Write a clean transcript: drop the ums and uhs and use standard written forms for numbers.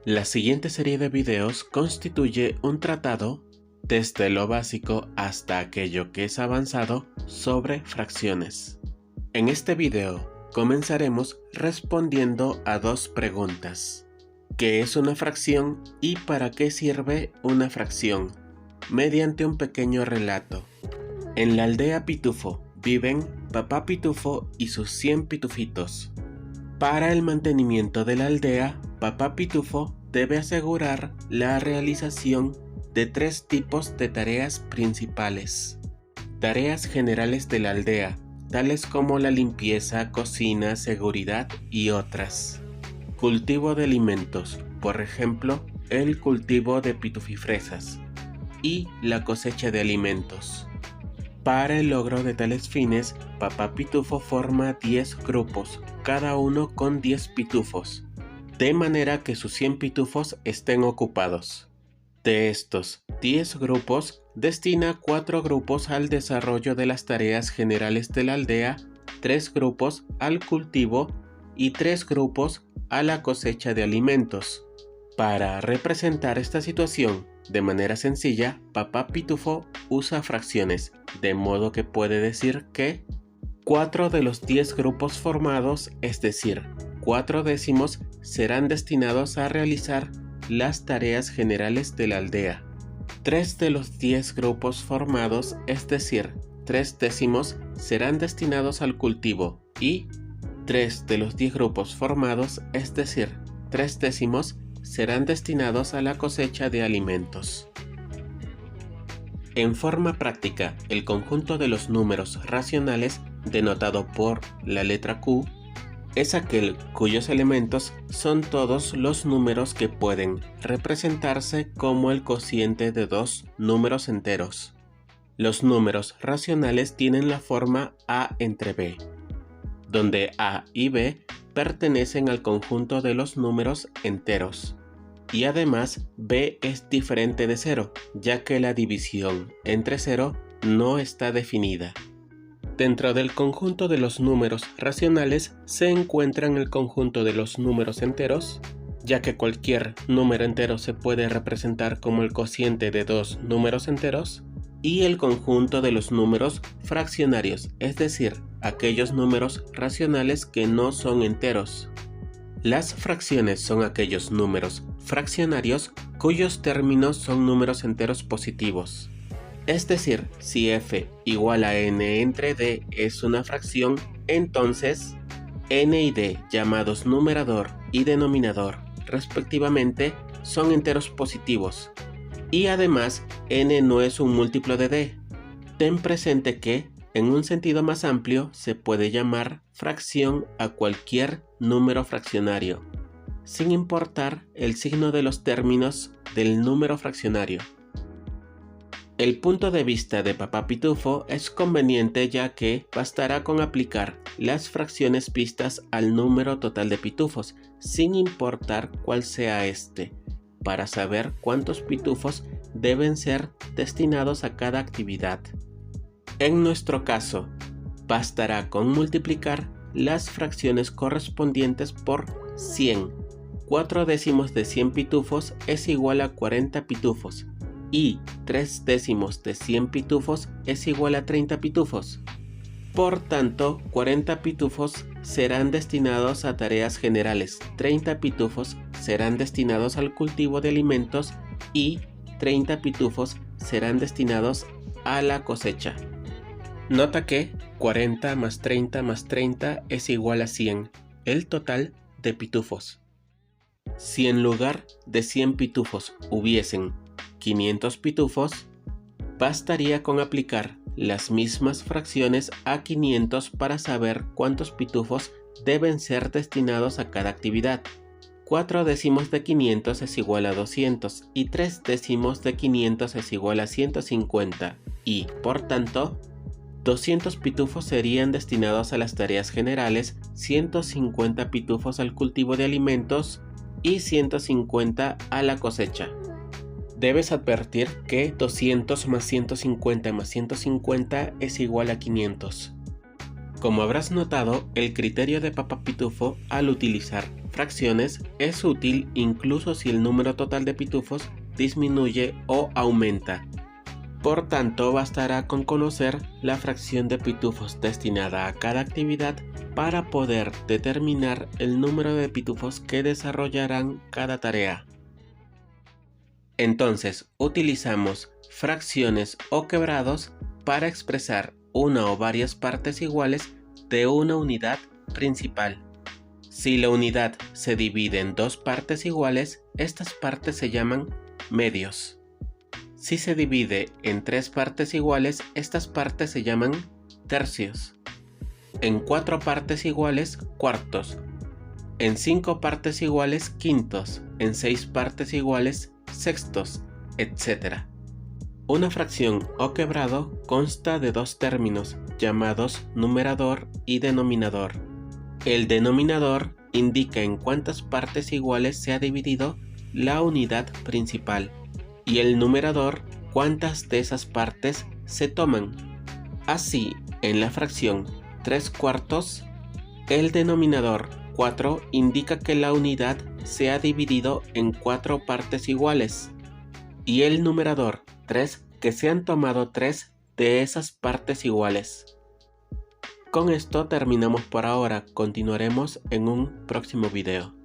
La siguiente serie de videos constituye un tratado, desde lo básico hasta aquello que es avanzado, sobre fracciones. En este video comenzaremos respondiendo a dos preguntas. ¿Qué es una fracción y para qué sirve una fracción? Mediante un pequeño relato. En la aldea Pitufo viven Papá Pitufo y sus 100 pitufitos. Para el mantenimiento de la aldea, Papá Pitufo debe asegurar la realización de 3 tipos de tareas principales. Tareas generales de la aldea, tales como la limpieza, cocina, seguridad y otras. Cultivo de alimentos, por ejemplo, el cultivo de pitufifresas. Y la cosecha de alimentos. Para el logro de tales fines, Papá Pitufo forma 10 grupos, cada uno con 10 pitufos, de manera que sus 100 pitufos estén ocupados. De estos 10 grupos, destina 4 grupos al desarrollo de las tareas generales de la aldea, 3 grupos al cultivo y 3 grupos a la cosecha de alimentos. Para representar esta situación de manera sencilla, Papá Pitufo usa fracciones, de modo que puede decir que 4 de los 10 grupos formados, es decir, 4 décimos, serán destinados a realizar las tareas generales de la aldea. 3 de los 10 grupos formados, es decir, 3 décimos, serán destinados al cultivo y 3 de los 10 grupos formados, es decir, 3 décimos, serán destinados a la cosecha de alimentos. En forma práctica, el conjunto de los números racionales, denotado por la letra Q, es aquel cuyos elementos son todos los números que pueden representarse como el cociente de 2 números enteros. Los números racionales tienen la forma A entre B, donde A y B pertenecen al conjunto de los números enteros. Y además, B es diferente de 0, ya que la división entre 0 no está definida. Dentro del conjunto de los números racionales se encuentran el conjunto de los números enteros, ya que cualquier número entero se puede representar como el cociente de 2 números enteros, y el conjunto de los números fraccionarios, es decir, aquellos números racionales que no son enteros. Las fracciones son aquellos números fraccionarios cuyos términos son números enteros positivos. Es decir, si f igual a n entre d es una fracción, entonces n y d, llamados numerador y denominador respectivamente, son enteros positivos. Y además, n no es un múltiplo de d. Ten presente que, en un sentido más amplio, se puede llamar fracción a cualquier número fraccionario, sin importar el signo de los términos del número fraccionario. El punto de vista de Papá Pitufo es conveniente, ya que bastará con aplicar las fracciones vistas al número total de pitufos, sin importar cuál sea este, para saber cuántos pitufos deben ser destinados a cada actividad. En nuestro caso, bastará con multiplicar las fracciones correspondientes por 100. 4 décimos de 100 pitufos es igual a 40 pitufos y 3 décimos de 100 pitufos es igual a 30 pitufos. Por tanto, 40 pitufos serán destinados a tareas generales, 30 pitufos serán destinados al cultivo de alimentos y 30 pitufos serán destinados a la cosecha. Nota que 40 más 30 más 30 es igual a 100, el total de pitufos. Si en lugar de 100 pitufos hubiesen 500 pitufos, bastaría con aplicar las mismas fracciones a 500 para saber cuántos pitufos deben ser destinados a cada actividad. 4 décimos de 500 es igual a 200 y 3 décimos de 500 es igual a 150 y, por tanto, 200 pitufos serían destinados a las tareas generales, 150 pitufos al cultivo de alimentos y 150 a la cosecha. Debes advertir que 200 más 150 más 150 es igual a 500. Como habrás notado, el criterio de Papá Pitufo al utilizar fracciones es útil incluso si el número total de pitufos disminuye o aumenta. Por tanto, bastará con conocer la fracción de pitufos destinada a cada actividad para poder determinar el número de pitufos que desarrollarán cada tarea. Entonces, utilizamos fracciones o quebrados para expresar una o varias partes iguales de una unidad principal. Si la unidad se divide en dos partes iguales, estas partes se llaman medios. Si se divide en tres partes iguales, estas partes se llaman tercios. En cuatro partes iguales, cuartos. En cinco partes iguales, quintos. En seis partes iguales, sextos, etc. Una fracción o quebrado consta de dos términos llamados numerador y denominador. El denominador indica en cuántas partes iguales se ha dividido la unidad principal y el numerador cuántas de esas partes se toman. Así, en la fracción 3/4, el denominador 4 indica que la unidad se ha dividido en 4 partes iguales y el numerador 3 que se han tomado 3 de esas partes iguales. Con esto terminamos por ahora, continuaremos en un próximo video.